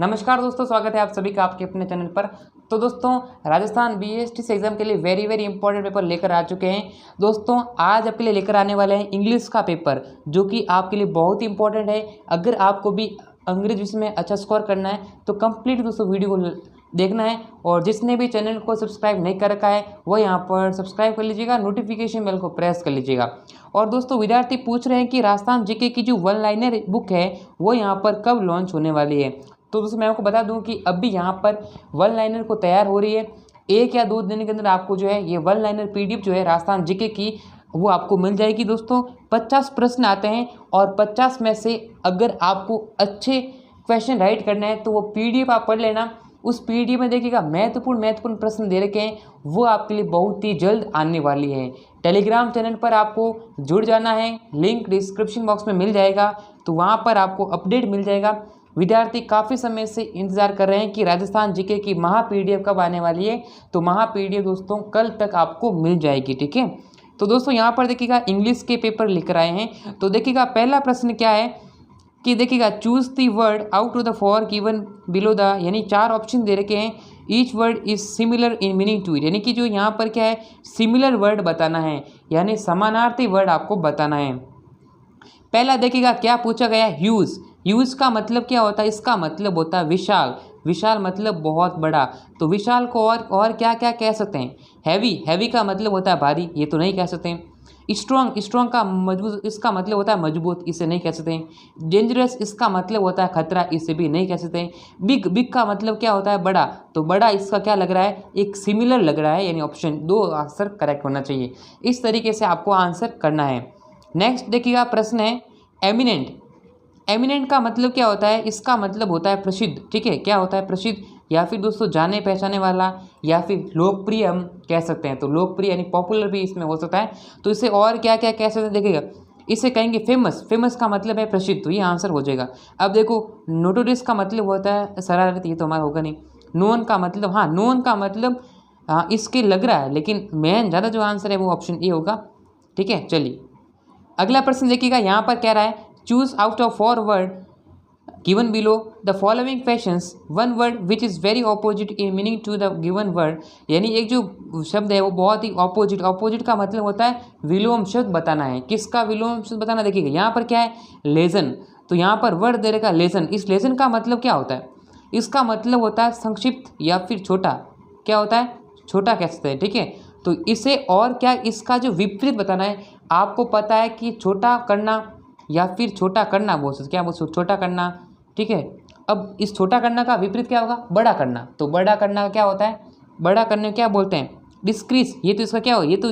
नमस्कार दोस्तों, स्वागत है आप सभी का आपके अपने चैनल पर। तो दोस्तों, राजस्थान बीएसटी एग्जाम के लिए वेरी इंपॉर्टेंट पेपर लेकर आ चुके हैं। दोस्तों, आज आपके लिए लेकर आने वाले हैं इंग्लिश का पेपर, जो कि आपके लिए बहुत ही इंपॉर्टेंट है। अगर आपको भी अंग्रेजी विषय में अच्छा स्कोर करना है तो कंप्लीट दोस्तों वीडियो को देखना है। और जिसने भी चैनल को सब्सक्राइब नहीं कर रखा है वो यहाँ पर सब्सक्राइब कर लीजिएगा, नोटिफिकेशन बेल को प्रेस कर लीजिएगा। और दोस्तों, विद्यार्थी पूछ रहे हैं कि राजस्थान जीके की जो वन लाइनर बुक है वो यहाँ पर कब लॉन्च होने वाली है। तो दोस्तों, मैं आपको बता दूं कि अभी यहाँ पर वन लाइनर को तैयार हो रही है। 1 या 2 दिन के अंदर आपको जो है ये वन लाइनर पीडीएफ जो है राजस्थान जीके की वो आपको मिल जाएगी। दोस्तों, 50 प्रश्न आते हैं और 50 में से अगर आपको अच्छे क्वेश्चन राइट करना है तो वो पीडीएफ आप पढ़ लेना। उस पीडीएफ में देखिएगा महत्वपूर्ण प्रश्न दे रखे हैं, वो आपके लिए बहुत ही जल्द आने वाली है। टेलीग्राम चैनल पर आपको जुड़ जाना है, लिंक डिस्क्रिप्शन बॉक्स में मिल जाएगा, तो वहाँ पर आपको अपडेट मिल जाएगा। विद्यार्थी काफ़ी समय से इंतज़ार कर रहे हैं कि राजस्थान जीके की महा पीडीएफ कब आने वाली है। तो महा पीडीएफ दोस्तों कल तक आपको मिल जाएगी, ठीक है। तो दोस्तों, यहाँ पर देखिएगा इंग्लिश के पेपर लेकर आए हैं। तो देखिएगा पहला प्रश्न क्या है कि देखिएगा choose the word out of the four given below the, यानी 4 ऑप्शन दे रखे हैं। Each word is similar in meaning to it, यानी कि जो यहाँ पर क्या है सिमिलर वर्ड बताना है, यानी समानार्थी वर्ड आपको बताना है। पहला देखिएगा क्या पूछा गया है, ह्यूज। ह्यूज का मतलब क्या होता है, इसका मतलब होता है विशाल। विशाल मतलब बहुत बड़ा। तो विशाल को और क्या क्या कह सकते हैं। हैवी, हैवी का मतलब होता है भारी, ये तो नहीं कह सकते हैं। स्ट्रॉन्ग, स्ट्रॉन्ग का मजबूत, इसका मतलब होता है मजबूत, इसे नहीं कह सकते हैं। डेंजरस, इसका मतलब होता है खतरा, इसे भी नहीं कह सकते हैं। बिग, बिग का मतलब क्या होता है बड़ा, तो बड़ा इसका क्या लग रहा है, एक सिमिलर लग रहा है, यानी ऑप्शन 2 आंसर करेक्ट होना चाहिए। इस तरीके से आपको आंसर करना है। नेक्स्ट देखिएगा प्रश्न है एमिनेंट। एमिनेंट का मतलब क्या होता है, इसका मतलब होता है प्रसिद्ध, ठीक है। क्या होता है, प्रसिद्ध, या फिर दोस्तों जाने पहचाने वाला, या फिर लोकप्रिय हम कह सकते हैं। तो लोकप्रिय यानी पॉपुलर भी इसमें हो सकता है। तो इसे और क्या क्या कह सकते हैं, देखिएगा इसे कहेंगे फेमस। फेमस का मतलब है प्रसिद्ध, तो ये आंसर हो जाएगा। अब देखो नोटोरियस का मतलब होता है शरारत, ये तो हमारा होगा नहीं। नोन का मतलब, हाँ नोन का मतलब हाँ इसके लग रहा है, लेकिन मेन ज़्यादा जो आंसर है वो ऑप्शन ए होगा, ठीक है। चलिए अगला प्रश्न देखिएगा, यहाँ पर कह रहा है choose out of 4 word given below the following questions one word which is very opposite in meaning to the given word, यानी एक जो शब्द है वो बहुत ही ऑपोजिट। ऑपोजिट का मतलब होता है विलोम शब्द बताना है। किसका विलोम शब्द बताना, देखिएगा यहाँ पर क्या है लेजन। तो यहाँ पर वर्ड दे रखा लेजन। इस लेजन का मतलब क्या होता है, इसका मतलब होता है संक्षिप्त या फिर छोटा। क्या होता है, छोटा कह सकते हैं, ठीक है। तो इसे और क्या, इसका जो विपरीत बताना है। आपको पता है कि छोटा करना या फिर छोटा करना बोल सकते, क्या बोल सकते, छोटा करना, ठीक है। अब इस छोटा करना का विपरीत क्या होगा, बड़ा करना। तो बड़ा करना का क्या होता है, बड़ा करने क्या बोलते हैं, डिस्क्रीज। ये तो इसका क्या होगा, ये तो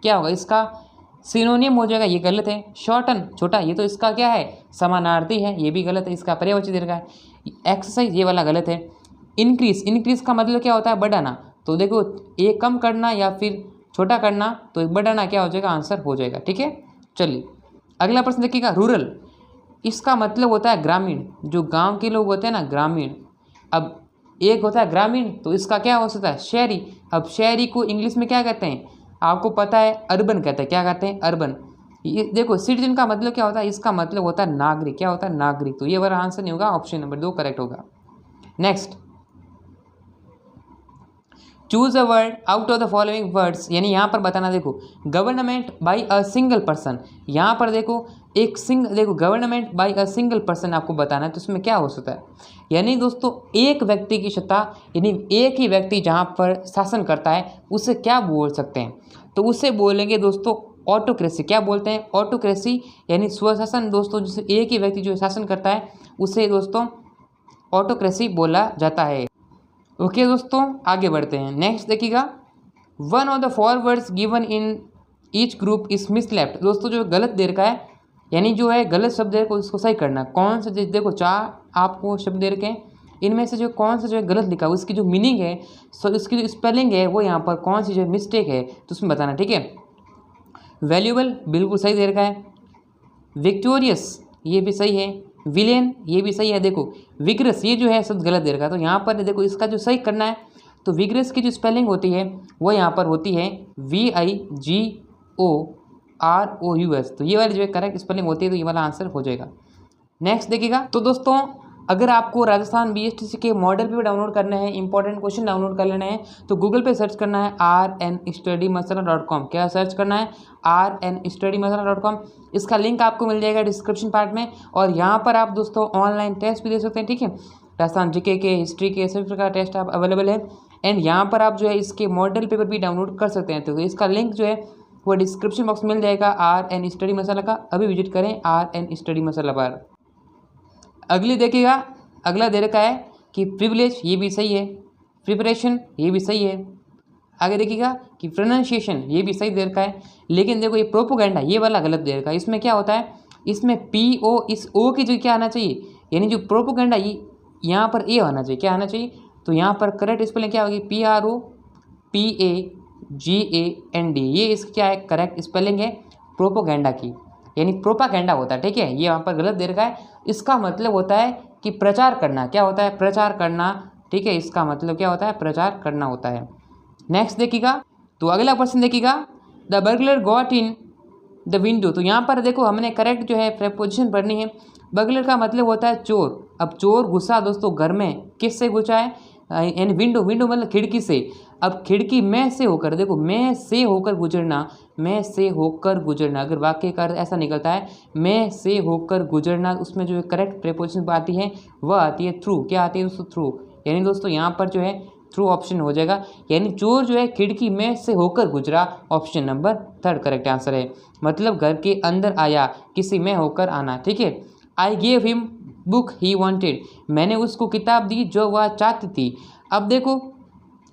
क्या होगा, इसका सिनोनियम हो जाएगा, ये गलत है। शॉर्टन, छोटा, ये तो इसका क्या है समानार्थी है, ये भी गलत है। इसका पर्यायवाची दे रखा है। एक्सरसाइज, ये वाला गलत है। इंक्रीज, इंक्रीज का मतलब क्या होता है बढ़ाना। तो देखो ये कम करना या फिर छोटा करना, तो बढ़ाना क्या हो जाएगा, आंसर हो जाएगा, ठीक है। चलिए अगला प्रश्न देखिएगा रूरल। इसका मतलब होता है ग्रामीण, जो गांव के लोग होते हैं ना, ग्रामीण। अब एक होता है ग्रामीण, तो इसका क्या हो सकता है शहरी। अब शहरी को इंग्लिश में क्या कहते हैं, आपको पता है अर्बन कहते हैं। क्या कहते हैं, अर्बन। ये देखो सिटीजन का मतलब क्या होता है, इसका मतलब होता है नागरिक। क्या होता है, नागरिक। तो ये वाला आंसर नहीं होगा, ऑप्शन नंबर 2 करेक्ट होगा। Next choose a word out of the following words, यानी यहाँ पर बताना। देखो government by a single person, यहाँ पर देखो देखो government by a single person आपको बताना है। तो इसमें क्या हो सकता है, यानी दोस्तों एक व्यक्ति की सत्ता, यानी एक ही व्यक्ति जहाँ पर शासन करता है उसे क्या बोल सकते हैं। तो उसे बोलेंगे दोस्तों ऑटोक्रेसी। क्या बोलते हैं, ऑटोक्रेसी, यानी स्वशासन। दोस्तों जिसे एक ही व्यक्ति जो शासन करता है उसे दोस्तों ऑटोक्रेसी बोला जाता है। ओके दोस्तों, आगे बढ़ते हैं। नेक्स्ट देखिएगा one of the 4 words given in each group is misleft. दोस्तों जो गलत दे रखा है, यानी जो है गलत शब्द है उसको सही करना। कौन सा, देखो 4 आपको शब्द दे रखे हैं, इनमें से जो कौन सा जो है गलत लिखा है उसकी जो मीनिंग है, सो इसकी जो स्पेलिंग है वो यहाँ पर कौन सी जो मिस्टेक है तो उसमें बताना, ठीक है। वैल्यूएबल बिल्कुल सही दे रखा है। विक्टोरियस ये भी सही है। विलेन ये भी सही है। देखो विग्रस ये जो है सब गलत दे रखा है। तो यहाँ पर देखो इसका जो सही करना है, तो विग्रस की जो स्पेलिंग होती है वो यहाँ पर होती है VIGOROUS। तो ये वाली जो है करेक्ट स्पेलिंग होती है, तो ये वाला आंसर हो जाएगा। नेक्स्ट देखिएगा, तो दोस्तों अगर आपको राजस्थान बीएसटीसी के मॉडल पेपर डाउनलोड करने हैं, इंपॉर्टेंट क्वेश्चन डाउनलोड कर लेने हैं, तो गूगल पे सर्च करना है rnstudymasala.com। क्या सर्च करना है? rnstudymasala.com। इसका लिंक आपको मिल जाएगा डिस्क्रिप्शन पार्ट में। और यहाँ पर आप दोस्तों ऑनलाइन टेस्ट भी दे सकते हैं, ठीक है। राजस्थान जीके के, हिस्ट्री के, सभी प्रकार टेस्ट आप अवेलेबल है। एंड यहाँ पर आप जो है इसके मॉडल पेपर भी डाउनलोड कर सकते हैं। तो इसका लिंक जो है वो डिस्क्रिप्शन बॉक्स में मिल जाएगा RN स्टडी मसाला का। अभी विजिट करें RN स्टडी मसाला पर। अगली देखिएगा, अगला दे रखा है कि प्रिविलेज, ये भी सही है। प्रिपरेशन, ये भी सही है। आगे देखिएगा कि प्रोनाउंसिएशन, ये भी सही दे रखा है। लेकिन देखो ये प्रोपोगेंडा, ये वाला गलत दे रखा है। इसमें क्या होता है, इसमें PO, इस O की जगह क्या आना चाहिए, यानी जो प्रोपोगेंडा ये यहाँ पर A आना चाहिए। क्या आना चाहिए? तो यहाँ पर करेक्ट स्पेलिंग क्या होगी? PROPAGAND। ये इसकी क्या है? करेक्ट स्पेलिंग है प्रोपोगेंडा की, यानी प्रोपागेंडा होता है, ठीक है। ये वहाँ पर गलत दे रखा है। इसका मतलब होता है कि प्रचार करना। क्या होता है? प्रचार करना, ठीक है। इसका मतलब क्या होता है? प्रचार करना होता है। नेक्स्ट देखिएगा, तो अगला क्वेश्चन देखिएगा, the burglar got in the window. तो यहाँ पर देखो हमने करेक्ट जो है प्रेपोजिशन पढ़नी है। बर्गलर का मतलब होता है चोर। अब चोर घुसा दोस्तों घर में, किससे घुसा है? यानी विंडो, विंडो मतलब खिड़की से। अब खिड़की में से होकर, देखो में से होकर गुजरना, में से होकर गुजरना, अगर वाक्य का अर्थ ऐसा निकलता है में से होकर गुजरना, उसमें जो करेक्ट प्रेपोजिशन आती है वह आती है थ्रू। क्या आती है दोस्तों? थ्रू। यानी दोस्तों यहाँ पर जो है थ्रू ऑप्शन हो जाएगा, यानी चोर जो है खिड़की में से होकर गुजरा। ऑप्शन नंबर 3 करेक्ट आंसर है। मतलब घर के अंदर आया, किसी में होकर आना, ठीक है। I gave him book he wanted. मैंने उसको किताब दी जो वह चाहती थी। अब देखो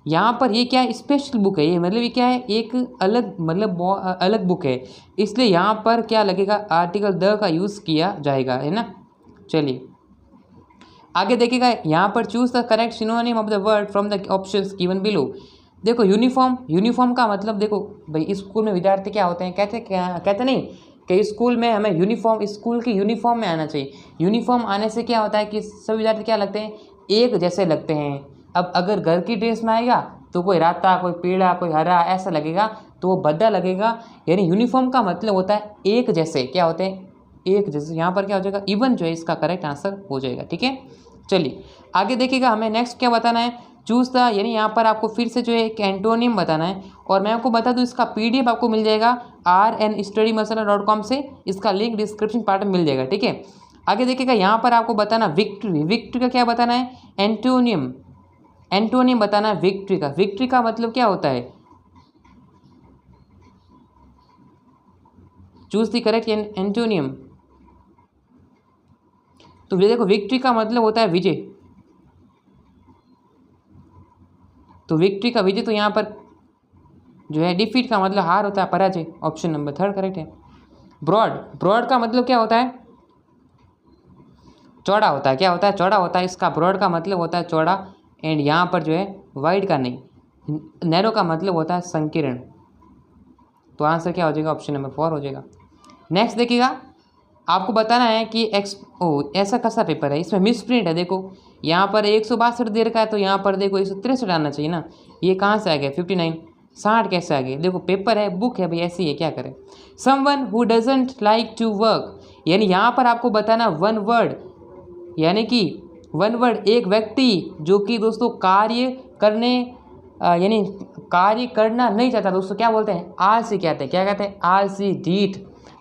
यहाँ पर ये क्या है? स्पेशल बुक है ये, मतलब ये क्या है? एक अलग, मतलब अलग बुक है, इसलिए यहाँ पर क्या लगेगा? आर्टिकल द का यूज़ किया जाएगा, है ना। चलिए आगे देखिएगा, यहाँ पर choose the correct synonym of the word from the options given below. देखो यूनिफॉर्म, यूनिफॉर्म का मतलब देखो भाई स्कूल में विद्यार्थी क्या होते हैं, कहते नहीं कि स्कूल में हमें यूनिफॉर्म, स्कूल की यूनिफॉर्म में आना चाहिए। यूनिफॉर्म आने से क्या होता है कि सभी विद्यार्थी क्या लगते हैं? एक जैसे लगते हैं। अब अगर घर की ड्रेस में आएगा तो कोई राता, कोई पीला, कोई हरा ऐसा लगेगा, तो वो भद्दा लगेगा। यानी यूनिफॉर्म का मतलब होता है एक जैसे। क्या होते हैं? एक जैसे। यहाँ पर क्या हो जाएगा? इवन जो है इसका करेक्ट आंसर हो जाएगा, ठीक है। चलिए आगे देखिएगा, हमें नेक्स्ट क्या बताना है? चूज द, यानी यहाँ पर आपको फिर से जो है एक एंटोनियम बताना है। और मैं आपको बता दूँ इसका PDF आपको मिल जाएगा rnstudymasala.com से। इसका लिंक डिस्क्रिप्शन पार्ट में मिल जाएगा, ठीक है। आगे देखिएगा, यहाँ पर आपको बताना विक्ट्री। विक्ट्री का क्या बताना है? एंटोनियम। एंटोनियम बताना है विक्ट्री का। विक्ट्री का मतलब क्या होता है? Choose the correct antonym. तो ये देखो विक्ट्री का मतलब होता है विजय। तो विक्ट्री का विजय, तो यहाँ पर जो है डिफीट का मतलब हार होता है, पराजय। ऑप्शन नंबर 3 करेक्ट है। ब्रॉड, ब्रॉड का मतलब क्या होता है? चौड़ा होता है। क्या होता है? चौड़ा होता है। इसका ब्रॉड का मतलब होता है चौड़ा। एंड यहाँ पर जो है वाइड का नहीं, नैरो का मतलब होता है संकीर्ण। तो आंसर क्या हो जाएगा? ऑप्शन नंबर 4 हो जाएगा। नेक्स्ट देखिएगा, आपको बताना है कि ऐसा कैसा पेपर है, इसमें मिसप्रिंट है। देखो यहाँ पर 162 दे रखा है, तो यहाँ पर देखो 163 आना चाहिए ना। ये कहाँ से आ गया? 59, 60 कैसे आ गए? देखो पेपर है, बुक है भाई, ऐसी है, क्या करें। Someone who doesn't like to work, यानी यहाँ पर आपको बताना वन वर्ड, यानी कि वन वर्ड, एक व्यक्ति जो कि दोस्तों कार्य करने यानी कार्य करना नहीं चाहता दोस्तों, क्या बोलते हैं? आलसी कहते हैं। क्या कहते हैं? आलसी, ढीठ।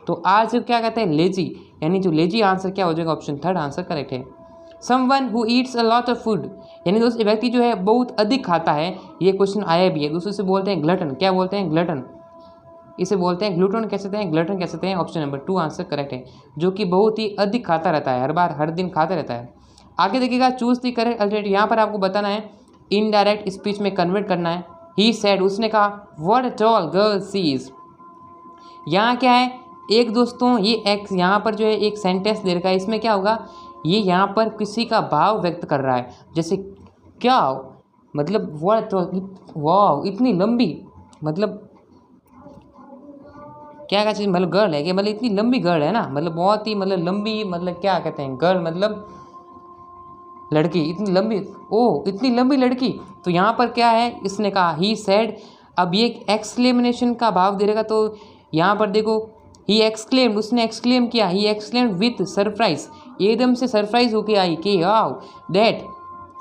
तो आलसी क्या कहते हैं? लेजी। यानी जो लेजी, आंसर क्या हो जाएगा? ऑप्शन 3 आंसर करेक्ट है। Someone who Yeats a lot of food, यानी दोस्तों व्यक्ति जो है बहुत अधिक खाता है। ये क्वेश्चन आया भी है दोस्तों, से बोलते हैं ग्लटन। क्या बोलते हैं? ग्लटन। इसे बोलते हैं ग्लूटन कह सकते हैं, ग्लटन कह सकते हैं। ऑप्शन नंबर 2 आंसर करेक्ट है। जो कि बहुत ही अधिक खाता रहता है, हर बार, हर दिन खाता रहता है। आगे देखिएगा, चूज द करेक्ट अल्टरनेटिव। यहाँ पर आपको बताना है इनडायरेक्ट स्पीच में कन्वर्ट करना है। ही सेड, उसने कहा, what a tall girl she's. यहाँ क्या है? एक दोस्तों ये एक्स, यहाँ पर जो है एक सेंटेंस दे रखा है, इसमें क्या होगा? ये यहाँ पर किसी का भाव व्यक्त कर रहा है। जैसे क्या, मतलब व्हाट, वाह इतनी लंबी, मतलब क्या चीज़, मतलब गर्ल है कि, मतलब इतनी लंबी गर्ल है ना, मतलब बहुत ही, मतलब लंबी, मतलब क्या कहते हैं? गर्ल मतलब लड़की, इतनी लंबी, ओ इतनी लंबी लड़की। तो यहाँ पर क्या है? इसने कहा ही सेड। अब ये एक्सक्लेमेशन का भाव दे रहेगा, तो यहाँ पर देखो ही एक्सक्लेम्ड, उसने एक्सक्लेम किया। ही एक्सक्लेम्ड विथ सरप्राइज, एकदम से सरप्राइज होके आई कि wow that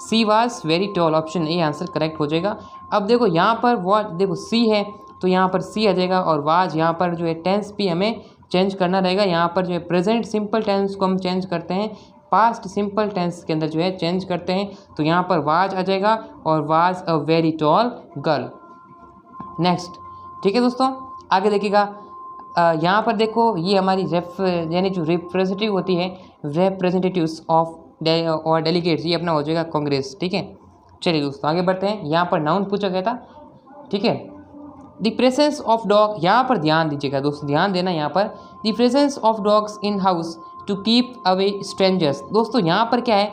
she was very tall. Option A answer correct हो जाएगा। अब देखो यहाँ पर वॉट, देखो सी है तो यहाँ पर सी आ जाएगा, और वाज यहाँ पर जो है टेंस भी हमें चेंज करना रहेगा। यहाँ पर जो है प्रेजेंट सिंपल टेंस को हम चेंज करते हैं, पास्ट सिंपल टेंस के अंदर जो है चेंज करते हैं, तो यहाँ पर वाज आ जाएगा और was a very tall girl. Next, ठीक है दोस्तों, आगे देखिएगा। यहाँ पर देखो ये हमारी यानी जो रिप्रेजेंटेटिव होती है, रिप्रेजेंटेटिव्स ऑफ और डेलीगेट्स, ये अपना हो जाएगा कांग्रेस। ठीक है, चलिए दोस्तों आगे बढ़ते हैं। यहाँ पर नाउन पूछा गया था, ठीक है। द प्रेजेंस ऑफ डॉग, यहाँ पर ध्यान दीजिएगा दोस्तों, ध्यान देना यहाँ पर। The presence of dogs in house to keep away strangers. दोस्तों यहाँ पर क्या है,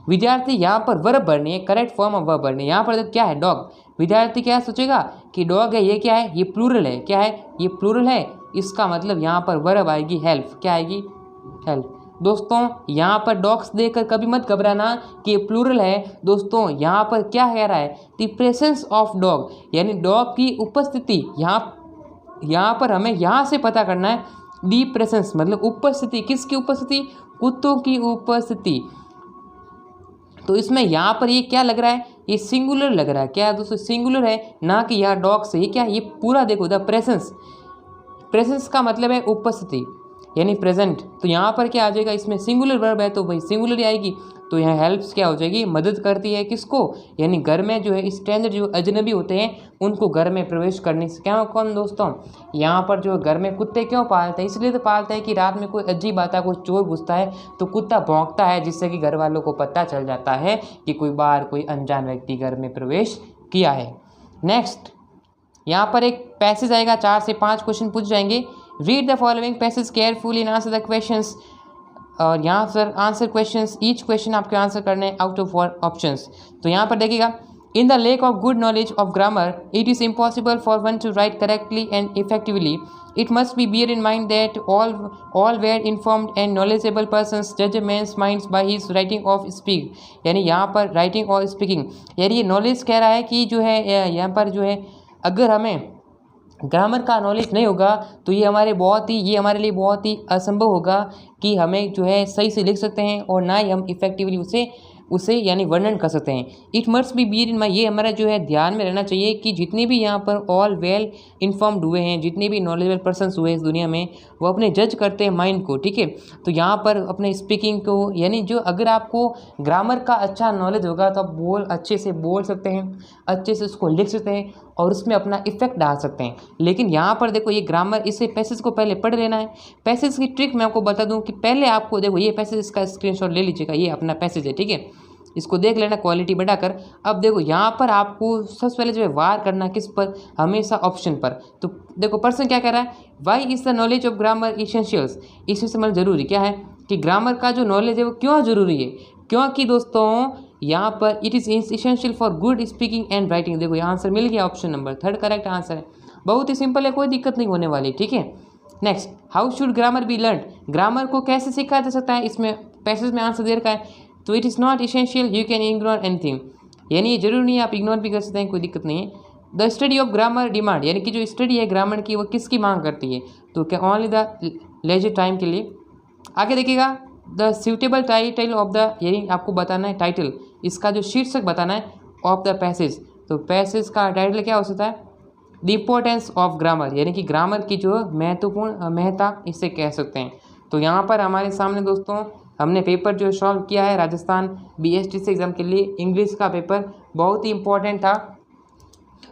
विद्यार्थी यहाँ पर वर्ब भरनी है, करेक्ट फॉर्म ऑफ वर्ब भरनी है। यहाँ पर क्या है, डॉग। विद्यार्थी क्या सोचेगा कि डॉग है, ये क्या है, ये प्लूरल है, क्या है, ये प्लूरल है, इसका मतलब यहाँ पर वर्ब आएगी हेल्प। क्या आएगी, हेल्प। दोस्तों यहाँ पर डॉग्स देखकर कभी मत घबराना कि ये प्लूरल है। दोस्तों यहाँ पर क्या कह रहा है, द प्रेजेंस ऑफ डॉग, यानी डॉग की उपस्थिति। यहाँ पर हमें यहाँ से पता करना है, दी प्रेजेंस मतलब उपस्थिति, किसकी उपस्थिति, कुत्तों की उपस्थिति। तो इसमें यहाँ पर ये क्या लग रहा है, ये सिंगुलर लग रहा है। क्या दोस्तों, सिंगुलर है, ना कि यहाँ डॉग्स है। ये क्या, ये पूरा देखो, द प्रेजेंस, प्रेजेंस का मतलब है उपस्थिति यानी प्रेजेंट। तो यहाँ पर क्या आ जाएगा, इसमें सिंगुलर वर्ब है तो भाई सिंगुलर ही आएगी। तो यहाँ हेल्प्स क्या हो जाएगी, मदद करती है किसको, यानी घर में जो है स्ट्रेंजर, जो अजनबी होते हैं उनको घर में प्रवेश करने से। क्या कौन दोस्तों, यहाँ पर जो घर में कुत्ते क्यों पालते हैं, इसलिए तो पालते हैं कि रात में कोई अजीब आता है, कोई चोर घुसता है तो कुत्ता भौंकता है, जिससे कि घर वालों को पता चल जाता है कि कोई बाहर कोई अनजान व्यक्ति घर में प्रवेश किया है। नेक्स्ट, यहाँ पर एक पैसेज आएगा, 4 से 5 क्वेश्चन पूछ जाएंगे। Read the following passage carefully and answer the questions. और यहाँ पर आंसर क्वेश्चंस, ईच क्वेश्चन आपके आंसर करने आउट ऑफ 4 ऑप्शंस। तो यहाँ पर देखिएगा, in the lack of good knowledge of grammar it is impossible for one to write correctly and effectively. It must be bear in mind that all well informed and knowledgeable persons जज a man's minds by his writing of speak. यानी यहाँ पर writing और speaking, यानी ये knowledge कह रहा है कि जो है यहाँ पर जो है अगर हमें ग्रामर का नॉलेज नहीं होगा तो ये हमारे लिए बहुत ही असंभव होगा कि हमें जो है सही से लिख सकते हैं, और ना ही हम इफेक्टिवली उसे यानी वर्णन कर सकते हैं। It must be bear in mind, ये हमारा जो है ध्यान में रहना चाहिए कि जितने भी यहाँ पर ऑल वेल इन्फॉर्म्ड हुए हैं, जितने भी नॉलेजेबल पर्सन्स हुए इस दुनिया में, वो अपने जज करते हैं माइंड को। ठीक है, तो यहाँ पर अपने स्पीकिंग को, यानी जो अगर आपको ग्रामर का अच्छा नॉलेज होगा तो आप अच्छे से बोल सकते हैं, अच्छे से उसको लिख सकते हैं और उसमें अपना इफेक्ट डाल सकते हैं। लेकिन यहाँ पर देखो ये ग्रामर, इसे पैसेज को पहले पढ़ लेना है। पैसेज की ट्रिक मैं आपको बता दूं कि पहले आपको देखो ये पैसेज, इसका स्क्रीनशॉट ले लीजिएगा, ये अपना पैसेज है, ठीक है, इसको देख लेना क्वालिटी बढ़ाकर। अब देखो यहाँ पर आपको सबसे पहले जो है वार करना किस पर, हमेशा ऑप्शन पर। तो देखो पर्सन क्या कह रहा है, why is the knowledge of grammar essentials. इसमें से मतलब जरूरी क्या है कि ग्रामर का जो नॉलेज है वो क्यों ज़रूरी है, क्योंकि दोस्तों यहाँ पर it is essential for good speaking and writing. देखो यहाँ आंसर मिल गया, ऑप्शन नंबर 3 करेक्ट आंसर है। बहुत ही सिंपल है, कोई दिक्कत नहीं होने वाली, ठीक है। Next, how should grammar be learn, grammar को कैसे सीखा जा सकता है, इसमें पैसेज में आंसर दे रखा है। तो it is not essential, you can ignore anything, यानी ये जरूरी नहीं है, आप इग्नोर भी कर सकते हैं, कोई दिक्कत नहीं है। The study of grammar demand, यानी कि जो स्टडी है ग्रामर की वो किसकी मांग करती है, तो क्या ओनली द लेजर टाइम के लिए। आगे देखिएगा, the suitable title of the, यानी आपको बताना है टाइटल, इसका जो शीर्षक बताना है ऑफ द पैसेज। तो पैसेज का टाइटल क्या हो सकता है, द इम्पोर्टेंस ऑफ ग्रामर, यानी कि ग्रामर की जो महत्वपूर्ण महत्ता, इसे कह सकते हैं। तो यहाँ पर हमारे सामने दोस्तों हमने पेपर जो सॉल्व किया है राजस्थान BSTC एग्ज़ाम के लिए, इंग्लिश का पेपर बहुत ही इंपॉर्टेंट था।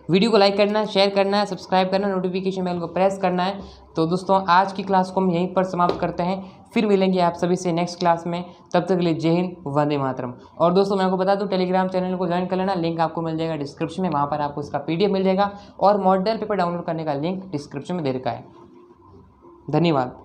वीडियो को लाइक करना है, शेयर करना है, सब्सक्राइब करना है, नोटिफिकेशन बेल को प्रेस करना है। तो दोस्तों आज की क्लास को हम यहीं पर समाप्त करते हैं, फिर मिलेंगे आप सभी से नेक्स्ट क्लास में। तब तक के लिए जय हिंद, वंदे मातरम। और दोस्तों मैं आपको बता दूं, टेलीग्राम चैनल को ज्वाइन कर लेना, लिंक आपको मिल जाएगा डिस्क्रिप्शन में, वहाँ पर आपको इसका PDF मिल जाएगा, और मॉडल पेपर डाउनलोड करने का लिंक डिस्क्रिप्शन में दे रखा है। धन्यवाद।